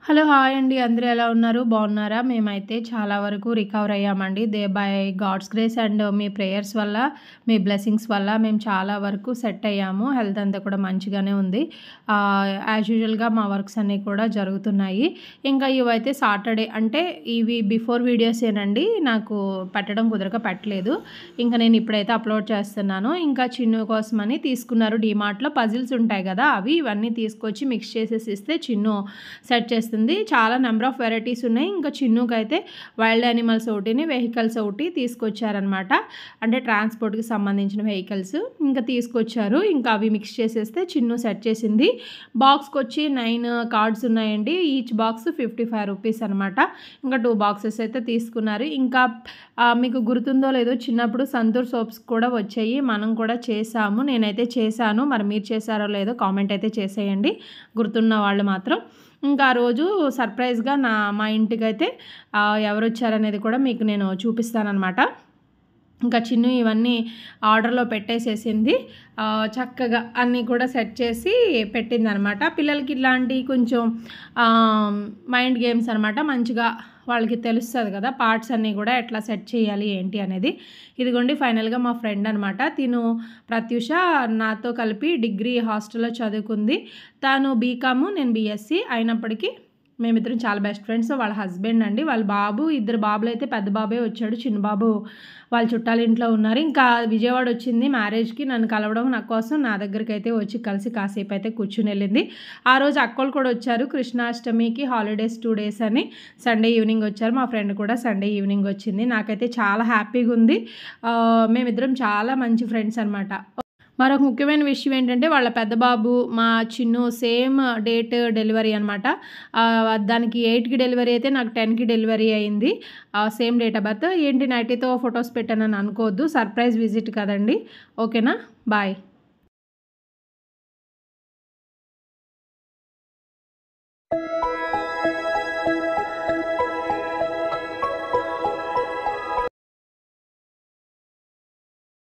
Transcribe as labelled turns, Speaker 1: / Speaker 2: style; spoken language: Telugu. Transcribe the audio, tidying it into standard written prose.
Speaker 1: హలో! హాయ్ అండి. అందరూ ఎలా ఉన్నారు? బాగున్నారా? మేమైతే చాలా వరకు రికవర్ అయ్యామండి. బై గాడ్స్ గ్రేస్ అండ్ మీ ప్రేయర్స్ వల్ల, మీ బ్లెస్సింగ్స్ వల్ల మేము చాలా వరకు సెట్ అయ్యాము. హెల్త్ అంతా కూడా మంచిగానే ఉంది. యాజ్ యూజువల్‌గా మా వర్క్స్ అన్నీ కూడా జరుగుతున్నాయి. ఇంకా ఇవైతే సాటర్డే అంటే ఇవి బిఫోర్ వీడియోసేనండి. నాకు పెట్టడం కుదరక పెట్టలేదు. ఇంకా నేను ఇప్పుడైతే అప్లోడ్ చేస్తున్నాను. ఇంకా చిన్ను కోసమని తీసుకున్నారు డీమార్ట్‌లో పజిల్స్ ఉంటాయి కదా! ఇవన్నీ తీసుకొచ్చి మిక్స్ చేసేసి ఇస్తే చిన్ను సెట్ చేస్తుంది. చాలా నెంబర్ ఆఫ్ వెరైటీస్ ఉన్నాయి. ఇంకా చిన్నుకైతే వైల్డ్ యానిమల్స్ ఒకటిని, వెహికల్స్ ఒకటి తీసుకొచ్చారనమాట. అంటే ట్రాన్స్‌పోర్ట్‌కి సంబంధించిన వెహికల్స్ ఇంకా తీసుకొచ్చారు. ఇంకా అవి మిక్స్ చేసేస్తే చిన్ను సెట్ చేసింది. బాక్స్‌కొచ్చి 9 కార్డ్స్ ఉన్నాయండి. ఈచ్ బాక్స్ 55 రూపీస్ అనమాట. ఇంకా 2 బాక్సెస్ అయితే తీసుకున్నారు. ఇంకా మీకు గుర్తుందో లేదో చిన్నప్పుడు సంతూర్ సోప్స్ కూడా వచ్చాయి. మనం కూడా చేసాము. నేనైతే చేశాను. మరి మీరు చేశారో లేదో కామెంట్ అయితే చేసేయండి గుర్తున్న వాళ్ళు మాత్రం. ఇంకా ఆ రోజు సర్ప్రైజ్‌గా మా ఇంటికైతే ఎవరొచ్చారనేది కూడా మీకు నేను చూపిస్తాననమాట. ఇంకా చిన్ను ఇవన్నీ ఆర్డర్‌లో పెట్టేసేసింది. చక్కగా అన్నీ కూడా సెట్ చేసి పెట్టిందనమాట. పిల్లలకి ఇట్లాంటి కొంచెం మైండ్ గేమ్స్ అనమాట. మంచిగా వాళ్ళకి తెలుస్తది కదా! పార్ట్స్ అన్నీ కూడా ఎట్లా సెట్ చేయాలి ఏంటి అనేది. ఇదిగోండి ఫైనల్‌గా మా ఫ్రెండ్ అనమాట. తిను ప్రత్యూష నాతో కలిపి డిగ్రీ హాస్టల్‌లో చదువుకుంది. తను బీకామ్, నేను బీఎస్సీ అయినప్పటికీ మేమిద్దరం చాలా బెస్ట్ ఫ్రెండ్స్. వాళ్ళ హస్బెండ్ అండి. వాళ్ళ బాబు, ఇద్దరు బాబులైతే పెద్ద బాబే వచ్చాడు. చిన్న బాబు వాళ్ళ చుట్టాల ఇంట్లో ఉన్నారు. ఇంకా విజయవాడ వచ్చింది మ్యారేజ్‌కి నన్ను కలవడం నా కోసం. నా దగ్గరికైతే వచ్చి కలిసి కాసేపు అయితే కూర్చుని వెళ్ళింది. ఆ రోజు అక్కోళ్ళు కూడా వచ్చారు. కృష్ణాష్టమికి హాలిడేస్ 2 డేస్ అని సండే ఈవినింగ్ వచ్చారు. మా ఫ్రెండ్ కూడా సండే ఈవినింగ్ వచ్చింది. నాకైతే చాలా హ్యాపీగా ఉంది. మేమిద్దరం చాలా మంచి ఫ్రెండ్స్ అనమాట. మరొక ముఖ్యమైన విషయం ఏంటంటే వాళ్ళ పెద్ద బాబు మా చిన్ను సేమ్ డేట్ డెలివరీ అనమాట. దానికి 8కి డెలివరీ అయితే నాకు 10కి డెలివరీ అయింది. Same date of birth. ఏంటి నైటీతో ఫొటోస్ పెట్టానని అనుకోవద్దు. సర్ప్రైజ్ విజిట్ కదండి. ఓకేనా? బాయ్.